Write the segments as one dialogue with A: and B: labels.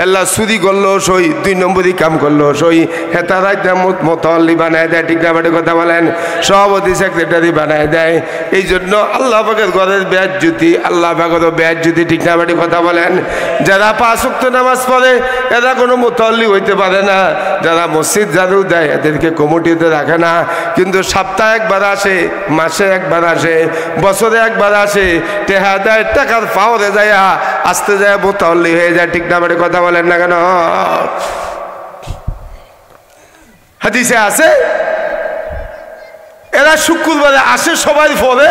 A: আল্লাহ চুরি করলো সই, 2 নম্বরই কাম করলো সই, হেতারাই মোতাল্লি বানায় দেয়, ঠিক না বাড়ি কথা বলেন, সভাপতি সেক্রেটারি বানায় দেয়। এই জন্য আল্লাহ পাকের ঘরের বেয়াজ্জতি, আল্লাহ পাকেরও বেয়াজ্জতি, ঠিক না বাড়ি কথা বলেন। যারা 5 ওয়াক্ত নামাজ পড়ে এরা কোনো মোতাল্লি হইতে পারে না, যারা মসজিদ ঝাড়ু দেয় এদেরকে কমিটিতে রাখে না, কিন্তু সপ্তাহে একবার আসে, মাসে একবার আসে, বছরে একবার আসে, টেহা দেয়, টাকার পাওয়ারে যায় আসতে যায় মোতাল্লি হয়ে যায়, ঠিক না বাড়ি কথা বলেন না কেন? হাদিসে আছে এরা শুক্রবারে আসে সবাই পরে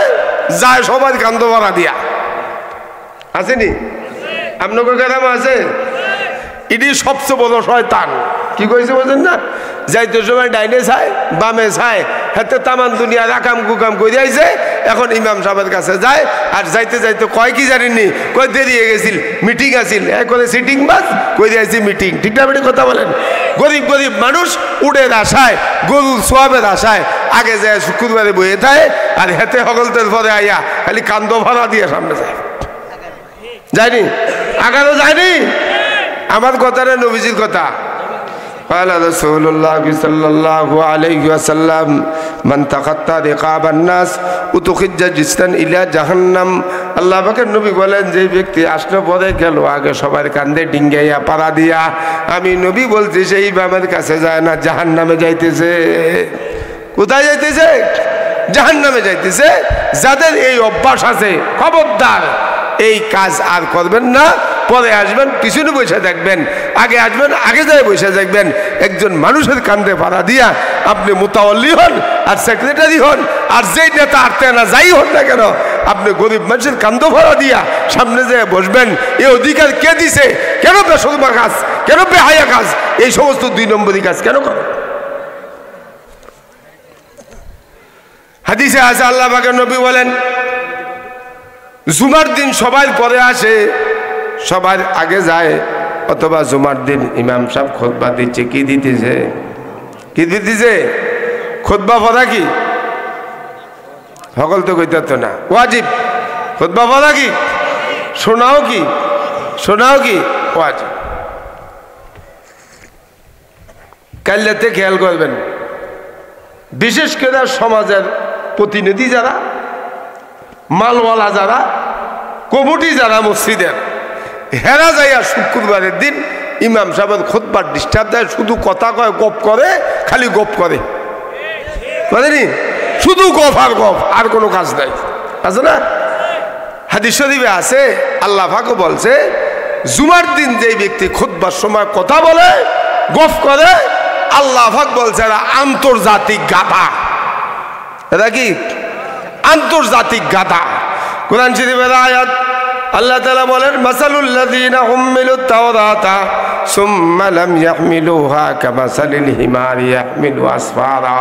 A: যায় সবাই কান্দ ভরা দিয়া, আসেনি? আপনাকে গ্রাম আছে? এটি সবচেয়ে বড় শয়তান। কি কইছে বলছেন না? যাইতে সময় ডাইনে চায় বামে চায়, হাতে তামান দুনিয়া রাকাম কুকাম করে আইছে, এখন ইমাম সাহেবের কাছে যায় আর যাইতে যাইতে কয় কি জানেননি, কয় দেরি হয়ে গেছিল, মিটিং আছিল, করে সিটিং বাস করে আইছি মিটিং, ঠিক না বেটি কথা বলেন? গরিব গরিব মানুষ উড়ের আশায়, গরুর সোয়াবের আশায় আগে যায় শুক্রবারে বইয়ে থাকে, আর হেতে হগলতের পরে আইয়া খালি কান্দ ভরা দিয়ে সামনে যায়। যায়নি? আগারও যায়নি? আমার কথাটা নবীজির কথা। قال رسول الله صلى الله عليه وسلم من تخطى رقاب الناس وتخرج جسدا الى جهنم। আল্লাহ পাকের নবী বলেন, যে ব্যক্তি আসলে পরে গেল আগে সবার কান্দে ডিঙ্গাইয়া পাড়া দিয়া, আমি নবী বলছি সেই ইমামের কাছে যায় না, জাহান্নামে যাইতেছে। কোথায় যাইতেছে? জাহান্নামে যাইতেছে। যাদের এই অভ্যাস আছে খবরদার এই কাজ আর করবেন না, পরে আসবেন পিছনে বসে দেখবেন, আগে আসবেন আগে যায় বসে দেখবেন। একজন মানুষের কান্দে পাড়া দিয়া আপনি মুতাওয়াল্লি হন আর সেক্রেটারি হন আর যেই নেতা আরতে না যাই হন না কেন, আপনি গরিব মানুষের কান্দ ভরা দিয়া সামনে যেয়ে বসবেন। এই অধিকার কে দিছে? কেন বেসরমা কাজ, কেন বেহায়া কাজ, এই সমস্ত 2 নম্বরই কাজ কেন করে? হাদিসে আছে আল্লাহ পাকের নবী বলেন, জুমার দিন সবাই পরে আসে, সবার আগে যায়, অথবা জুমার দিন ইমাম সাহেব খুতবা দিচ্ছে। কি দিতেছে? কি দিতেছে? খুতবা পড়া কি সকল তো কইতে তো না, ওয়াজিব। খুতবা পড়া কি? শোনাও কি? শোনাও কি? ওয়াজিব। কাল্লাতে খেয়াল করবেন, বিশেষ করে সমাজের প্রতিনিধি যারা, মালওয়ালা যারা, কমিটি যারা মসজিদের, হেরা যাইয়া শুক্রবারের দিন ইমাম সাহেবের খুতবার ডিস্টার্ব দেয়, শুধু কথা কয়, গপ করে, খালি গপ করে, বুঝলেনি? শুধু গপ আর গপ, আর কোনো কাজ নাই, আছে না? হাদিস শরীফে আছে আল্লাহ পাক বলছে, জুমার দিন যেই ব্যক্তি খুতবার সময় কথা বলে, গপ করে, আল্লাহ পাক বলছে এরা আন্তর্জাতিক গাধা। এরা কি? আন্তর্জাতিক গাধা। কোরআন শরীফের আয়াত আল্লাহ তাআলা বলেন, মাসালুল্লাযীনা হুম্মিলুত তাওরাতা সুম্মা লাম ইয়াহমিলুহা কামাসালিল হিমারি ইয়াহমিলু আসফারা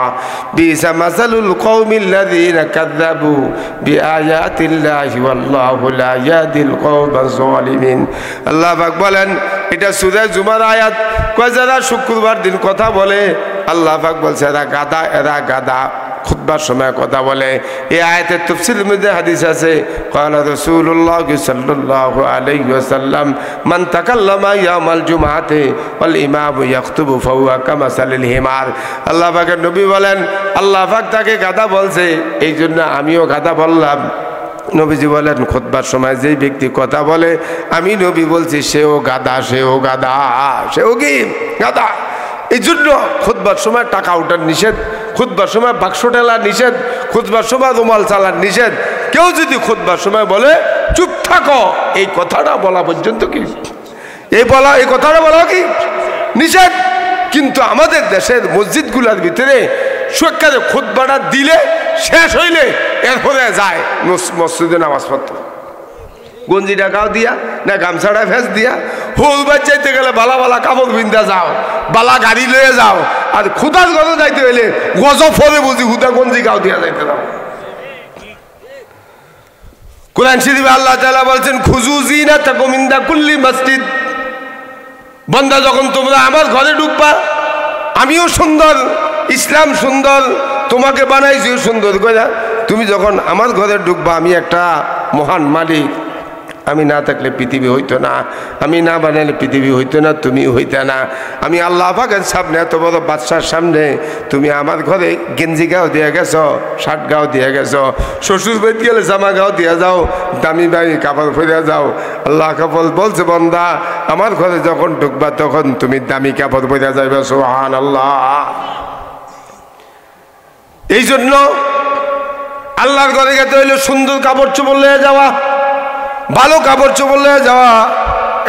A: বিসা মাসালুল কওমিল্লাযীনা কাযযাবু বিআয়াতিল্লাহি ওয়াল্লাহু লা ইয়াহদিল কওমাজ জালিমিন। আল্লাহ পাক বলেন, এটা সূরা জুমার আয়াত, কয় যারা শুক্রবার দিন কথা বলে, আল্লাহ পাক বলছে এরা গাধা, এরা গাধা, খুতবার সময় কথা বলে। এই আয়াতের তাফসীরের মধ্যে হাদিস আছে, ক্বালা রাসূলুল্লাহ সাল্লাল্লাহু আলাইহি ওয়াসাল্লাম মান তাকাল্লামা ইয়াউমাল জুমআতি ওয়াল ইমামু ইয়াখতুবু ফাহুয়া কামাসালিল হিমার। আল্লাহ পাকের নবী বলেন, আল্লাহ পাক তাকে গাধা বলছে, এই জন্য আমিও গাধা বললাম। নবীজি বলেন, খুতবার সময় যেই ব্যক্তি কথা বলে, আমি নবী বলছি সেও গাধা, সেও গাধা, সেও কি গাধা। এই জন্য খুতবার সময় টাকা ওঠার নিষেধ, খুতবার সময় বাক্স ঠেলা নিষেধ, খুতবার সময় রুমাল চালার নিষেধ। কেউ যদি খুতবার সময় বলে চুপ থাকো, এই কথাটা বলা পর্যন্ত কি এই কথাটা বলা কি নিষেধ। কিন্তু আমাদের দেশের মসজিদগুলোর ভিতরে সরকারে খুতবাটা দিলে শেষ হইলে এরপরে যায় মসজিদে নামাজ পড়তে, গঞ্জি টাকাও দিয়া না গামছাটা ফেস দিয়া, হলবার চাইতে গেলে বালা বালা কাপড় বিন্দা যাও, বালা গাড়ি লয়ে যাও, আর খুদার ঘরে যাইতে হইলে গজব ফলে বুঝি হুদা গঞ্জি গাও দিয়া যাইতে দাও। কোরআন শরীফে আল্লাহ তাআলা বলছেন, খুজু জিনাতাকুম ইনদা কুল্লি মসজিদ। বান্দা, যখন তোমরা আমার ঘরে ঢুকবা, আমিও সুন্দর, ইসলাম সুন্দর, তোমাকে বানাইছিও সুন্দর করে। তুমি যখন আমার ঘরে ঢুকবা, আমি একটা মহান মালিক, আমি না থাকলে পৃথিবী হইতো না, আমি না বানালে পৃথিবী হইতো না, তুমি হইতে না। আমি আল্লাহ পাকের সামনে, এত বড় বাদশার সামনে তুমি আমার ঘরে গেঞ্জি গাও দিয়ে গেছো, শার্ট গাও দিয়ে গেছো, শ্বশুর বাড়ি গেলে জামা গাও দিয়ে যাও, দামি দামি কাপড় পরে যাও। আল্লাহ কাপড় বলছে বান্দা আমার ঘরে যখন ঢুকবা তখন তুমি দামি কাপড় পরে যাবে। সুবহানাল্লাহ। এই জন্য আল্লাহর ঘরে গেতে হইলে সুন্দর কাপড় চোপড় লয়ে যাওয়া, ভালো কাপড় চোপড় লয়ে যাওয়া।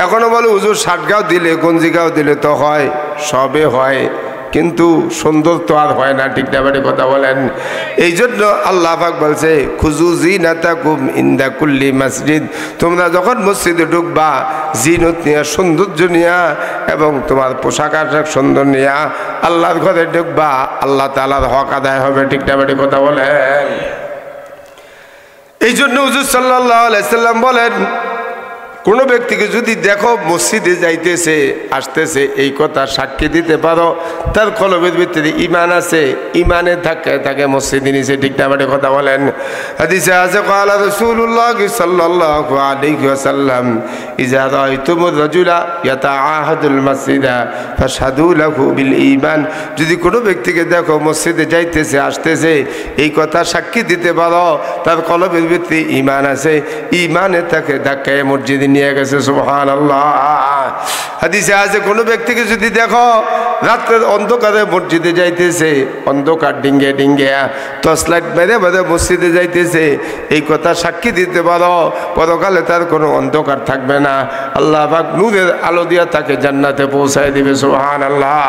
A: এখনো বলে হুজুর শার্ট গাও দিলে গঞ্জি গাও দিলে তো হয়, সবে হয়, কিন্তু সুন্দর তো আর হয় না, ঠিক না বাড়ি কথা বলেন। এই জন্য আল্লাহ পাক বলছে খুজু জিনাতাকুম ইনদা কুল্লি মসজিদ, তোমরা যখন মসজিদে ঢুকবা জিনত নিয়া, সৌন্দর্য নিয়া এবং তোমার পোশাক আশাক সুন্দর নিয়া আল্লাহর ঘরে ঢুকবা, আল্লাহ তাআলার হক আদায় হবে, ঠিক না বাড়ি কথা বলেন। এই জন্য হুজুর সাল্লাল্লাহু আলাইহি সাল্লাম বলেন কোনো ব্যক্তিকে যদি দেখো মসজিদে যাইতেছে আসতেছে, এই কথা সাক্ষী দিতে পারো তার কলবের ভিতরে ঈমান আছে, ঈমানের ধাক্কায় তাকে মসজিদে নিচে, ঠিক না বাড়ি কথা বলেন। হাদিসে আছে ক্বালা রাসূলুল্লাহ সাল্লাল্লাহু আলাইহি ওয়াসাল্লাম ইযা রাআইতুমুর রাজুলা ইয়াতাআহাদুল মাসজিদা ফাশহাদু লাহু বিল ঈমান, যদি কোনো ব্যক্তিকে দেখো মসজিদে যাইতেছে আসতেছে, এই কথা সাক্ষী দিতে পারো তার কলবের ভিতরে ঈমান আছে, ঈমানের তাকে ধাক্কায় মসজিদে নিয়ে গেছে। সুবহানাল্লাহ। হাদিসে আছে কোনো ব্যক্তিকে যদি দেখো রাতের অন্ধকারে মসজিদে যাইতেছে, অন্ধকার ডিঙ্গে ডিঙ্গে টর্চ লাইট মেরে মেরে মসজিদে যাইতেছে, এই কথা সাক্ষী দিতে পারো পরকালে তার কোনো অন্ধকার থাকবে না, আল্লাহ পাক নূরের আলো দিয়া তাকে জান্নাতে পৌঁছায় দিবে। সুবহানাল্লাহ।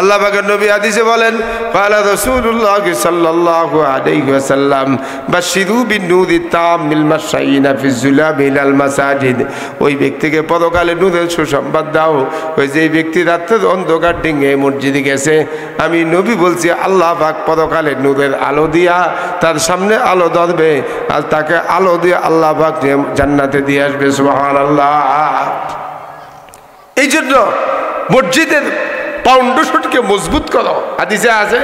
A: আল্লাহ পাকের নবী হাদিসে বলেন ক্বালা রাসূলুল্লাহ সাল্লাল্লাহু আলাইহি ওয়াসাল্লাম বাশশিরু বিন-নূরি তাম্মিল মাশাইনা ফি যুলামিল মাসাজিদ, ওই ব্যক্তিকে পরকালে নূরের সুসংবাদ দাও, ওই যে ব্যক্তি রাতের অন্ধকার ডিঙ্গে মসজিদে গেছে, আমি নবী বলছি আল্লাহ পাক পরকালে নূরের আলো দিয়া তার সামনে আলো ধরবে আর তাকে আলো দিয়ে আল্লাহ পাক জান্নাতে দিয়ে আসবে। সুবহানাল্লাহ। এই জন্য মসজিদের ফাউন্ডেশনকে মজবুত করো। হাদিসে আছে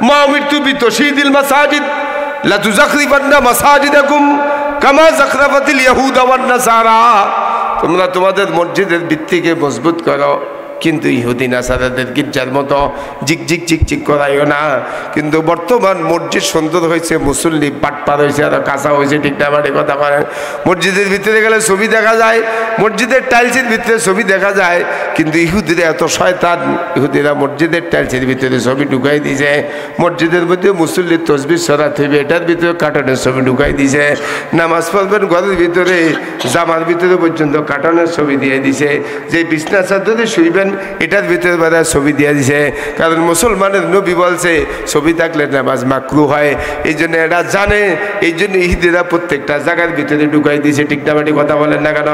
A: মা মৃত্যু বিতশীদিল মাসাজিদ লা তুযাখরিবান্না মাসাজিদাকুম কামা যাখরাফাতিল ইয়াহুদা ওয়ান নাসারা, তোমরা তোমাদের মসজিদের ভিত্তিকে মজবুত করো, কিন্তু ইহুদি নাসারাদের গির্জার মতো ঝিকঝিক ঝিকঝিক করাইও না। কিন্তু বর্তমান মসজিদ সুন্দর হয়েছে, মুসল্লি পাটপার হয়েছে, আর কাঁচা হয়েছে, ঠিক না বাড়ি কথা বলেন। মসজিদের ভিতরে গেলে ছবি দেখা যায়, মসজিদের টাইলসের ভিতরে ছবি দেখা যায়, কিন্তু ইহুদিরা এত শয়তান, ইহুদিরা মসজিদের টাইলসের ভিতরে ছবি ঢুকাই দিয়েছে, মসজিদের মধ্যে মুসল্লির তসবির সরাত হইবে এটার ভিতরে কার্টনের ছবি ঢুকাই দিয়েছে, নামাজ পড়বেন ঘরের ভিতরে জামার ভিতরে পর্যন্ত কার্টনের ছবি দিয়ে দিছে, যে বিছনা চাদরে শুইবেন এটার ভিতরে বাদা ছবি দিয়ে দিছে, কারণ মুসলমানের নবী বলছে ছবি থাকলে নামাজ মাকরু হয়। এই জন্য এরা জানে, এই জন্য ইহুদিরা প্রত্যেকটা জায়গার ভিতরে ঢুকাই দিয়েছে, ঠিক না বাড়ি কথা বলেন না কেন।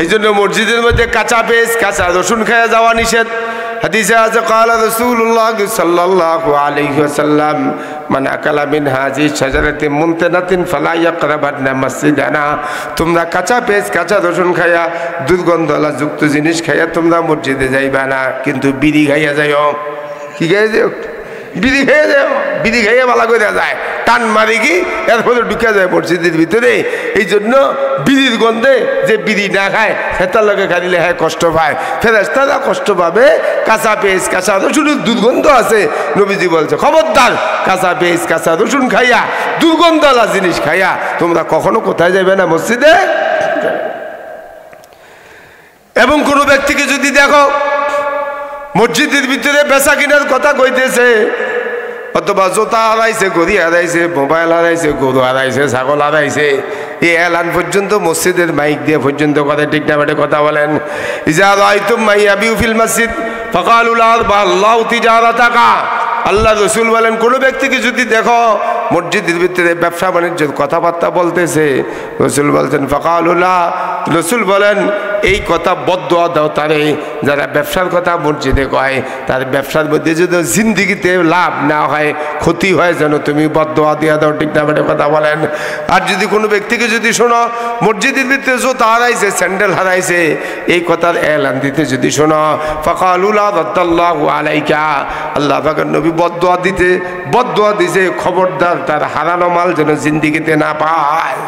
A: এই জন্য মসজিদের মধ্যে কাঁচা পেঁয়াজ কাঁচা রসুন খাওয়া যাওয়া নিষেধ। হাদিসে আছে ক্বালা রাসূলুল্লাহ সাল্লাল্লাহু আলাইহি ওয়াসাল্লাম মান আকালা মিন হাযিহি শাজারাতিন মুমতানাতিন ফালা ইয়াকরাবান্না মাসজিদানা, তোমরা কাঁচা পেঁয়াজ কাঁচা রসুন খাইয়া দুর্গন্ধলা যুক্ত জিনিস খাইয়া তোমরা মসজিদে যাইবা না, কিন্তু বিড়ি খাইয়া যাইও। কি খাইয়া যাও? বিড়ি খেয়ে যাও, বিড়ি খাইয়া ভালো করে যায়, টান মারি কি এর ফলে ঢুকে যায় মসজিদের ভিতরে। এই জন্য বিড়ির গন্ধে যে বিড়ি না খায় হেতার লগে খাইলে হ্যাঁ কষ্ট পায়, ফেরেশতারা কষ্ট পাবে। কাঁচা পেঁয়াজ কাঁচা রসুনের দুর্গন্ধ আছে, নবীজি বলছে খবরদার কাঁচা পেঁয়াজ কাঁচা রসুন খাইয়া দুর্গন্ধওয়ালা জিনিস খাইয়া তোমরা কখনো কোথায় যাবে না মসজিদে। এবং কোনো ব্যক্তিকে যদি দেখো মসজিদের ভিতরে বেচা কিনার কথা কইতেছে, অথবা জোতা হারাইছে, ঘড়ি হারাইছে, মোবাইল হারাইছে, গরু হারাইছে, ছাগল হারাইছে, এই এলান পর্যন্ত মসজিদের মাইক দিয়ে পর্যন্ত কথা, ঠিক না বেটে কথা বলেন। ইজা রাআইতুম মাইয়াবিউ ফিল মসজিদ ফাকালু লা আল্লাহু তিজারাতাকা, আল্লাহ রসুল বলেন কোনো ব্যক্তিকে যদি দেখো মসজিদের ভিতরে ব্যবসা বাণিজ্যের কথাবার্তা বলতেছে, রসুল বলছেন ফাকালু লা, রসুল বলেন এই কথা বদদোয়া দাও তারে, যারা ব্যবসার কথা মসজিদে কয় তার ব্যবসার মধ্যে যদি জিন্দিগিতে লাভ না হয়, ক্ষতি হয়, যেন তুমি বদদোয়া দিয়া দাও, ঠিক না বেটে কথা বলেন। আর যদি কোনো ব্যক্তিকে যদি শোনো মসজিদের ভিতরে জুতা হারাইছে, স্যান্ডেল হারাইছে, এই কথার এলান দিতে যদি শোনো ফাকালু লা রাদ্দাল্লাহু আলাইকা, আল্লাহ পাকের নবী বদদোয়া দিছে, খবরদার তার হারানো মাল যেন জিন্দিগিতে না পায়।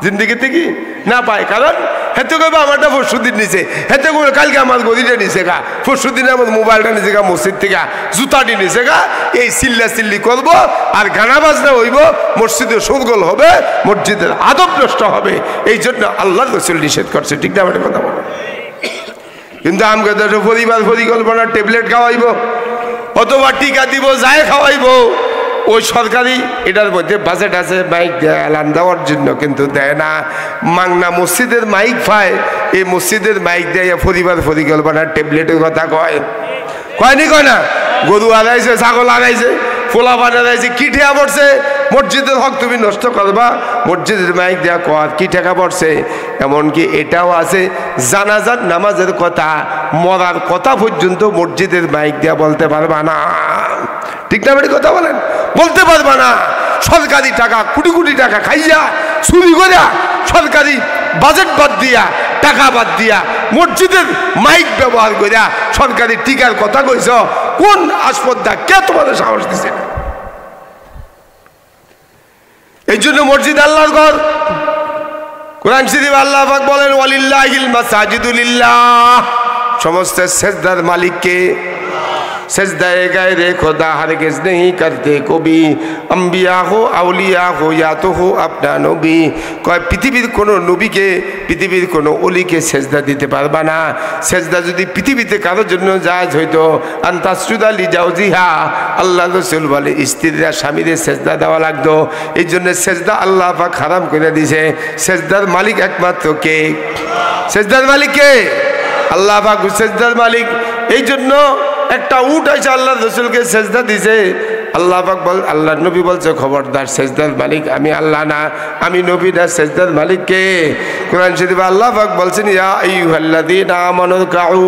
A: জিন্দিগিতে কি না পায়। কারণ হেতে কবে আমারটা পরশুদিন নিছে, হেতে করে কালকে আমার গদিটা নিছে গা, পরশুদিনে আমার মোবাইলটা নিছে গা, মসজিদ থেকে জুতাটি নিছে গা। এই চিল্লা চিল্লি করবো আর গানা বাজনা হইব, মসজিদে শোরগোল হবে, মসজিদের আদব নষ্ট হবে। এই জন্য আল্লাহর রাসূল নিষেধ করছে, ঠিক না বেটা কথা বলো। কিন্তু আমাকে তো পরিবার পরিকল্পনা ট্যাবলেট খাওয়াইব অথবা টিকা দিব, যায় খাওয়াইব, ওই সরকারি এটার মধ্যে বাজেট আছে মাইক এলান দেওয়ার জন্য, কিন্তু দেয় না। মাংনা মসজিদের মাইক পায়, এই মসজিদের মাইক দেয় পরিবার পরিকল্পনার ট্যাবলেটের কথা কয়নি কয় না। গরু আড়াইছে, ছাগল আড়াইছে, ফোলা পান আড়াইছে, কি ঠেয়া পড়ছে, মসজিদের হক তুমি নষ্ট করবা, মসজিদের মাইক দেওয়া কর কি ঠেকা পড়ছে। এমনকি এটাও আছে জানাজার নামাজের কথা, মরার কথা পর্যন্ত মসজিদের মাইক দেওয়া বলতে পারবা না, ঠিক না বেটি কথা বলেন, বলতে পারবা না। সরকারি টাকা কোটি কোটি টাকা খাইয়া চুরি করিয়া সরকারি বাজেট বাদ দিয়া টাকা বাদ দিয়া মসজিদের মাইক ব্যবহার করিয়া সরকারি টিকার কথা কইছ, কোন আসপদ্দা কে তোমাদের সাহস দিছে? এই জন্য মসজিদ আল্লাহর ঘর। কোরআন শরীফ আল্লাহ পাক বলেন ওয়ালিল্লাহিল মাসাজিদু লিল্লাহ, সমস্ত সেজদার মালিককে। सजदाए गैरे खुदा हरगिज नहीं करते कभी, अम्बिया हो आउलिया हो या तो हो अपना नबी। কয় পৃথিবীর কোনো নবীকে, পৃথিবীর কোনো অলিকে সেজদা দিতে পারবা না। সেজদা যদি পৃথিবীতে কারোর জন্য জায়েজ হইতো, আনতাসজুদা লিজাওজিহা, আল্লাহ রাসূল বলে স্ত্রীরা স্বামীদের সেজদা দেওয়া লাগতো। এই জন্য সেজদা আল্লাহ পাক হারাম করে দিয়েছে। সেজদার মালিক একমাত্র কে? সেজদার মালিক কে? আল্লাহ পাক সেজদার মালিক। এই জন্য একটা উট আছে আল্লাহ রাসূলকে সেজদা দিছে, আল্লাহ পাক বল, আল্লাহ নবী বলছে খবরদার সেজদার মালিক আমি আল্লাহ না, আমি নবী না, সেজদার মালিক কে? কোরআন শরীফে আল্লাহ পাক বলছেন ইয়া আইয়ুহাল্লাযীনা আমানু রুকউ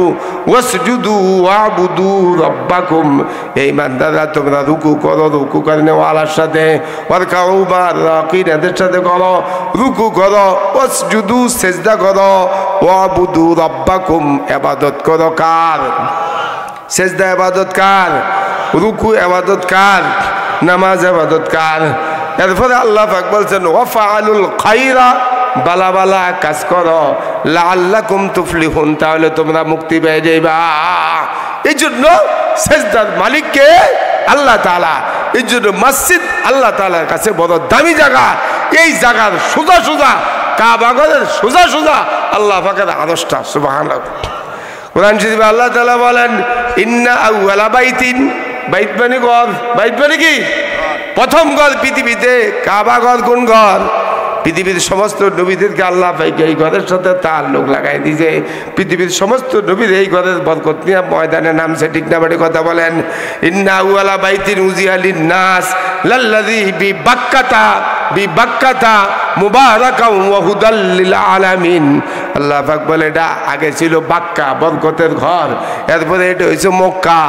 A: ওয়াসজুদু ওয়াবুদু রাব্বাকুম, এই ইমানদাররা তোমরা রুকু করো, রুকু করনে ওয়ালার সাথে, ওয়ারকাউ মা রাকিনের সাথে করো, রুকু করো, ওয়াসজুদু সেজদা করো, ওয়াবুদু রাব্বাকুম ইবাদত করো কার? সেজদা ইবাদত কার? রুকু ইবাদত কার? নামাজ ইবাদত কার? এরপরে আল্লাহ পাক বলছেন ওয়াফআলুল খায়রা, বালা বালা কাজ করো, লাআল্লাকুম তুফলিহুন, তাহলে তোমরা মুক্তি পেয়ে যাইবা। এই জন্য সেজদার মালিককে আল্লাহ তাআলা। এই জন্য মসজিদ আল্লাহ তাআলার কাছে বড় দামি জায়গা। এই জায়গার সোজা সোজা কাবা ঘরের সোজা সোজা আল্লাহ পাকের আদর্শটা, সুবহানাল্লাহ। কোরআন শরীফে আল্লাহ তাআলা বলেন ইন্না আউওয়ালা বাইতিন, বাইত মানে ঘর, বাইত মানে কি? প্রথম ঘর পৃথিবীতে কাবা ঘর। কোন ঘর? পৃথিবীর সমস্ত নবীদেরকে আল্লাহ পাক এই ঘরের সাথে তাল্লুক লাগাই দিয়েছে। পৃথিবীর সমস্ত নবীর এই ঘরের বরকত নিয়ে ময়দানে নামছে, ঠিক না বাড়ি কথা বলেন। ইন্না আউওয়ালা বাইতিন উজিয়া লিন-নাস লাল্লাযী বিবাক্কাতা মুবারাকাও ওয়া হুদাল লিল আলামিন। আল্লাহ পাক বলে এটা আগে ছিল বাক্কা, বরকতের ঘর, এরপরে এটা হয়েছে মক্কা।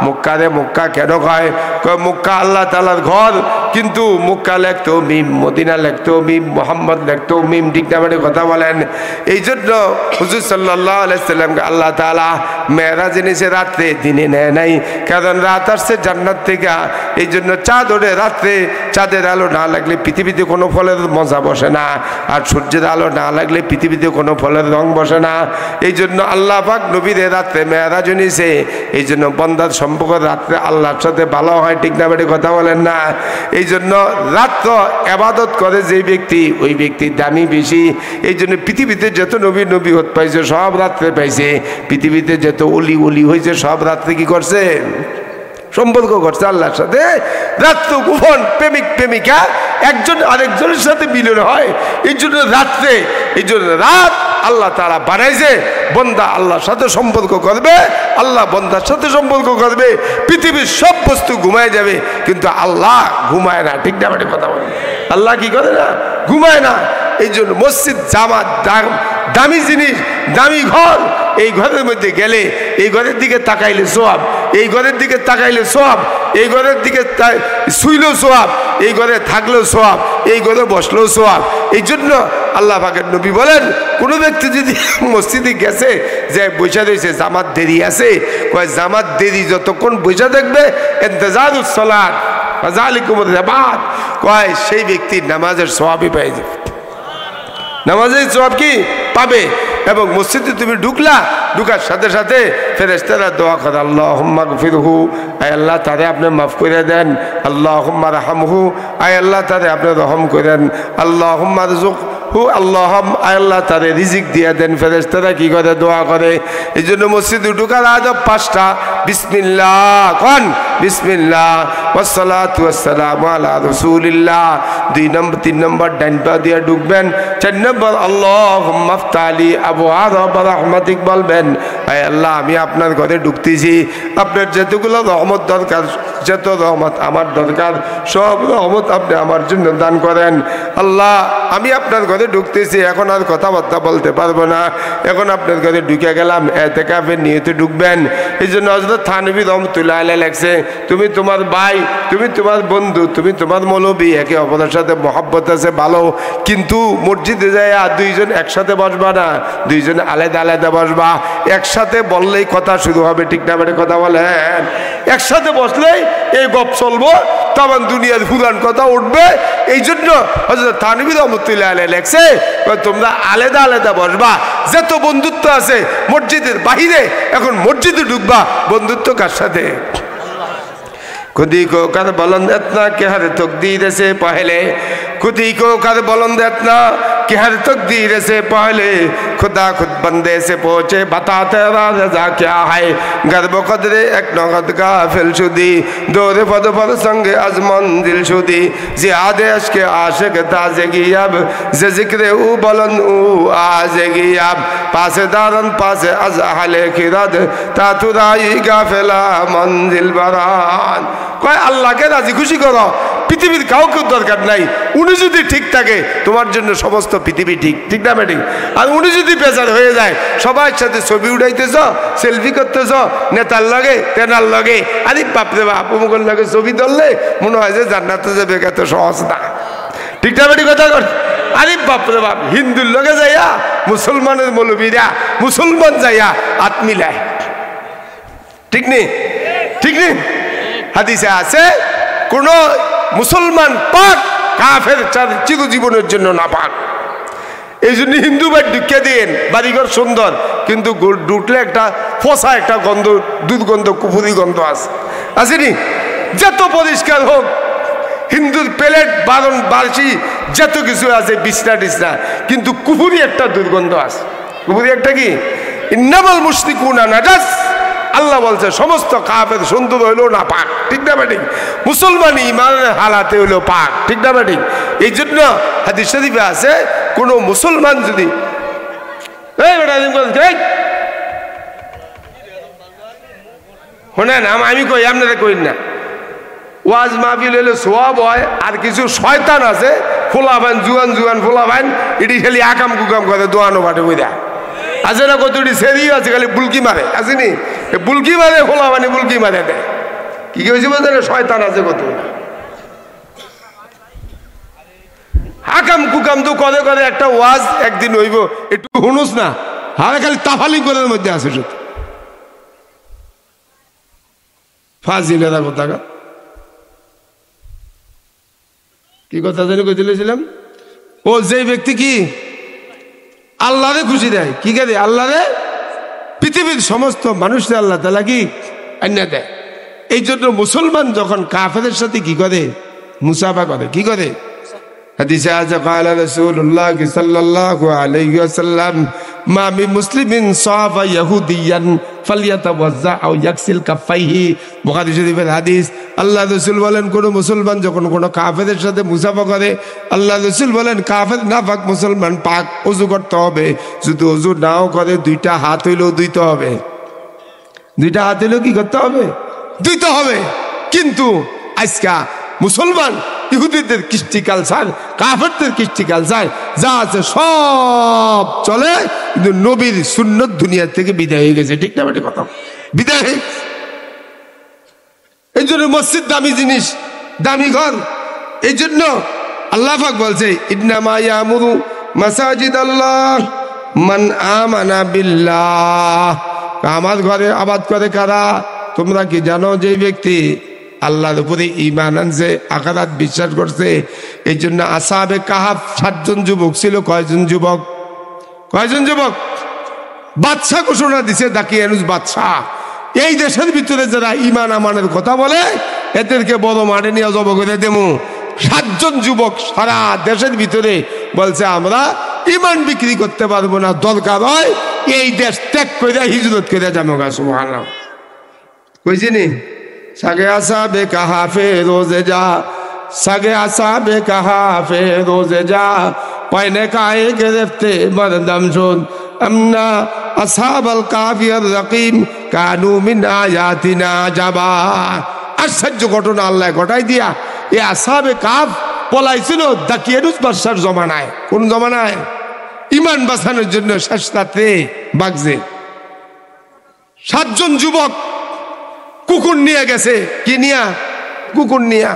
A: মক্কারে মক্কা কেন কয়? মক্কা আল্লাহ তাআলার ঘর, কিন্তু মক্কা লেখতো মিম, মদিনা লেখতো মিম, মোহাম্মদ লেখতো মিম, ঠিক না মানে কথা বলেন। এই জন্য হুজুর সাল্লাল্লাহু আলাইহি সাল্লামকে আল্লাহ তাআলা মেরাজ এনেছে রাত্রে, দিনে নেয় নাই, কারণ রাত আসছে জান্নাত থেকে। এই জন্য চাঁদ ওঠে রাত্রে, চাঁদের আলো না লাগলে পৃথিবীতে কোনো ফলের মজা বসে না, আর সূর্যের আলো না লাগলে পৃথিবীতে কোনো ফলের রং বসে না। এই জন্য আল্লাহ পাক নবীদের রাত্রে মেরাজ এনেছে। এই জন্য বন্দার সম্পর্ক রাত্রে আল্লাহর সাথে ভালো হয়, ঠিক না বেটি কথা বলেন না। এই জন্য রাত্র ইবাদত করে যে ব্যক্তি, ওই ব্যক্তির দামি বেশি। এই জন্য পৃথিবীতে যত নবী হতে পাইছে সব রাত্রে পাইছে, পৃথিবীতে যত অলি হয়েছে সব রাত্রে কি করছে? সম্পর্ক করছে আল্লাহর সাথে। রাত্র গোপন প্রেমিক প্রেমিকা একজন আরেকজনের সাথে মিলন হয়। এই জন্য রাত্রে, এই জন্য রাত আল্লাহ তাআলা বানাইছে, বন্দা আল্লাহর সাথে সম্পর্ক করবে, আল্লাহ বন্দার সাথে সম্পর্ক করবে। পৃথিবীর সব বস্তু ঘুমায় যাবে, কিন্তু আল্লাহ ঘুমায় না, ঠিক না মানে কথা বলে। আল্লাহ কি করে না? ঘুমায় না। এই জন্য মসজিদ জামাত দামি জিনিস, দামি ঘর। এই ঘরের মধ্যে গেলে এই ঘরের দিকে তাকাইলে সওয়াব, এই ঘরের দিকে তাকাইলে সওয়াব, এই ঘরের দিকে শুইলেও সওয়াব, এই ঘরে থাকলেও সওয়াব, এই ঘরে বসলেও সওয়াব। এই জন্য আল্লাহ পাকের নবী বলেন কোনো ব্যক্তি যদি মসজিদে গেছে যে বসে রয়েছে, জামাত দেরি আছে, কয় জামাত দেরি যতক্ষণ বসে দেখবে ইন্তেজারুস সালাত ফাযালিকুমুর রাবাত, কয় সেই ব্যক্তি নামাজের সওয়াবই পেয়ে যাবে। নামাজের সওয়াব কি পাবে। এবং মসজিদে তুমি ঢুকলা, ঢুকার সাথে সাথে ফেরেশতারা দোয়া করে, আল্লাহুম্মা গফিরহু, আয় আল্লাহ তারে আপনি মাফ করে দেন, আল্লাহুম্মা রাহমহু, আয় আল্লাহ তারে আপনি রহম করেন, আল্লাহুম্মা রযুকহু, আল্লাহ তারে রিজিক দিয়ে দেন। ফেরেশতারা কি করে? দোয়া করে। এই জন্য মসজিদে ঢুকার আদব 5টা। বিসমিল্লাহ কোন, বিসমিল্লাহ ওয়াসসালাতু ওয়াসসালামু আলা রাসূলিল্লাহ। 3 নম্বর ডান পা দিয়ে ঢুকবেন। 4 নম্বর আল্লাহুম্মা আফতালি আবওয়াব রাহমাতিক বলবেন, আয় আল্লাহ আমি আপনার ঘরে ঢুকতেছি, আপনার যতগুলো রহমত দরকার, যত রহমত আমার দরকার, সব রহমত আপনি আমার জন্য দান করেন। আল্লাহ আমি আপনার ঘরে ঢুকতেছি, এখন আর কথাবার্তা বলতে পারবো না, এখন আপনার ঘরে ঢুকে গেলাম, এতেকাফের নিয়তে ঢুকবেন। এই জন্য হযরত থানভী রহমাতুল্লাহ আলাইহি লেখছে, তুমি তোমার ভাই, তুমি তোমার বন্ধু, তুমি তোমার মৌলবী, একে অপরের সাথে মহব্বত আছে ভালো, কিন্তু মসজিদে যায় দুইজন একসাথে বসবা না, দুইজন আলাদা আলাদা বসবা। একসাথে বললেই কথা শুরু হবে, ঠিক না বেটে? কথা বলেন। একসাথে বসলেই এই গপ চলবো, তখন দুনিয়ার পুরান কথা উঠবে। এই জন্য হযরত থানভী রহমাতুল্লাহ আলাইহি লেখছে, তোমরা আলাদা আলাদা বসবা। যত বন্ধুত্ব আছে মসজিদের বাহিরে, এখন মসজিদে ঢুকবা, বন্ধুত্ব কার সাথে? खुदी को कर बुलंद इतना कि हर तकदीर से पहले, खुदी को कर बुलंद इतना कि हर तकदीर से पहले, खुदा खुद बंदे से पूछे बता तेरा रजा क्या है। गर्ब कदरे एक नगद का फिलशुदी, दौरे फद फद संग अज मंजिल शुदी, जियादे अश्क आशिक ताज़गी अब, जे जिक्र ऊ बुलंद ऊ आज़गी अब, पासे दारन पासे अज अहले खिरद, तातुराई गाफिला मंजिल बरान। কয় আল্লাহকে রাজি খুশি করো, পৃথিবীর কাউকে দরকার নাই। উনি যদি ঠিক থাকে তোমার জন্য সমস্ত পৃথিবী ঠিক, ঠিক না ম্যাডিং? আর উনি যদি বেজার হয়ে যায়, সবার সাথে ছবি উঠাইতেছ, সেলফি করতেছ, নেতার লগে তেনার লগে, আরে বাপরে বাপ, অমুকের লগে ছবি ধরলে মনে হয় যে জান্নাতে যাবে, এত সহজ না, ঠিক না ম্যাডিং? কথা কর, আরে বাপরে বাপ, হিন্দুর লগে যাইয়া মুসলমানের মৌলবীরা মুসলমান যাইয়া হাত মিলায়, ঠিক নেই? ঠিক নেই? হাদিসে আছে কোন মুসলমান পাক, কাফের চিরজীবনের জন্য না পাক। এই জন্য হিন্দু বাড়ি ঢুকে দিন, বাড়িঘর সুন্দর, কিন্তু ঢুকলে একটা ফসা, একটা গন্ধ, দুর্গন্ধ, কুফুরি গন্ধ আছে, আসেনি? যত পরিষ্কার হোক, হিন্দুর প্লেট বারণ বার্ষি যত কিছু আছে, বিছনা টিছনা, কিন্তু কুফুরি একটা দুর্গন্ধ আছে। কুফুরি একটা কি? ইন্নামাল মুশরিকুনা নাজাস। আল্লাহ বলছে সমস্ত কাফের সুন্দর হইলো না পাক, ঠিক না বেঠিক? মুসলমান ইমানের হালাতে হইলো পাক, ঠিক না বেঠিক? এই জন্য হাদিস শরীফে আছে কোন মুসলমান যদি শোনেন, আমি কই, আপনারা কই না, ওয়াজ মাহফিল হইলে সওয়াব হয়, আর কিছু শয়তান আছে ফোলাবান, জুয়ান জুয়ান ফোলাবান, এটি খালি আকাম কুকাম করে দোয়ানো বাটে বইরা আছে না, কতটি সেরিও আছে, খালি বুলকি মারে, আসেনি? বুলকি মারে, খোলা মানে বুলকি মারে দেয়। কি হয়েছে বলতে? শয়তান আছে কত, হাকাম কুকাম তো করে করে। একটা ওয়াজ একদিন হইব, একটু শুনুস না, হারে খালি তাফালি করার মধ্যে আছে শুধু, ফাজিলেরা কথা। কি কথা জানি কইছিলাম? ও যে ব্যক্তি কি আল্লাহরে খুশি দেয়, কি করে? আল্লাহরে, পৃথিবীর সমস্ত মানুষদের আল্লাহ তাআলা কি আইনা দেয়। এই জন্য মুসলমান যখন কাফেরের সাথে কি করে? মুসাফা করে। কি করে? হাদিসে আছে قال رسول الله صلى الله عليه وسلم ما من مسلم صاف يهوديا فليتوضا او يغسل كفيه। বুখারী শরীফের হাদিস। আল্লাহ রাসূল বলেন, কোন মুসলমান যখন কোন কাফেরের সাথে মুসাফা করে, আল্লাহ রাসূল বলেন কাফের না পাক, মুসলমান পাক, ওযু করতে হবে। যদি ওযু নাও করে, 2টা হাত হইলেও ধুইতে হবে। 2টা হাত হইলেও কি করতে হবে? ধুইতে হবে। কিন্তু আজকা মুসলমান ইহুদিদের কৃষ্টি কালচার, কাফেরদের কৃষ্টি কালচার যা আছে সব চলে, কিন্তু নবীর সুন্নত দুনিয়া থেকে বিদায় হয়ে গেছে, ঠিক না? বেটে কথা বিদায় হয়ে গেছে। এই জন্য মসজিদ দামি জিনিস, দামি ঘর। এই জন্য আল্লাহ পাক বলছে, ইন্নামা ইয়ামুরু মাসাজিদ আল্লাহ মান আমানা বিল্লাহ। আমার ঘরে আবাদ করে কারা? তোমরা কি জানো যে ব্যক্তি আল্লাহর উপরে ঈমান আনছে, আখিরাত বিশ্বাস করছে। এই জন্য আসহাবে কাহাফ 7 জন যুবক ছিল। কয়জন যুবক? বাদশা ঘোষণা দিছে, দাকিয়ানুস বাদশা, এই দেশের ভিতরে যারা ঈমান আমানের কথা বলে এদেরকে বড় মাঠে নিয়ে জব করে দেবো। 7 জন যুবক সারা দেশের ভিতরে বলছে আমরা ঈমান বিক্রি করতে পারবো না, দরকার হয় এই দেশ ত্যাগ করে হিজরত করে যাবো। সুবহানাল্লাহ কইছি নি? সাগে আসহাবে কাহাফে রোজে যা, সাগে আসহাবে কাহাফে রোজে যা, পায়নে কায়ে গেরফতে মরদম শুন, আমনা আসহাবাল কাফিয়ার রকিম কানু মিন আয়াতিনা জাবা। আশ্চর্য ঘটনা আল্লাহ ঘটাই দিয়া এই আসহাবে কাফ পলাইছিল দাকিয়ানুস বাদশার জমানায়। কোন জমানায়? ঈমান বাঁচানোর জন্য শেষ রাত্রে বাগজে 7 জন যুবক কুকুর নিয়ে গেছে। কি নিয়া? কুকুর নিয়া।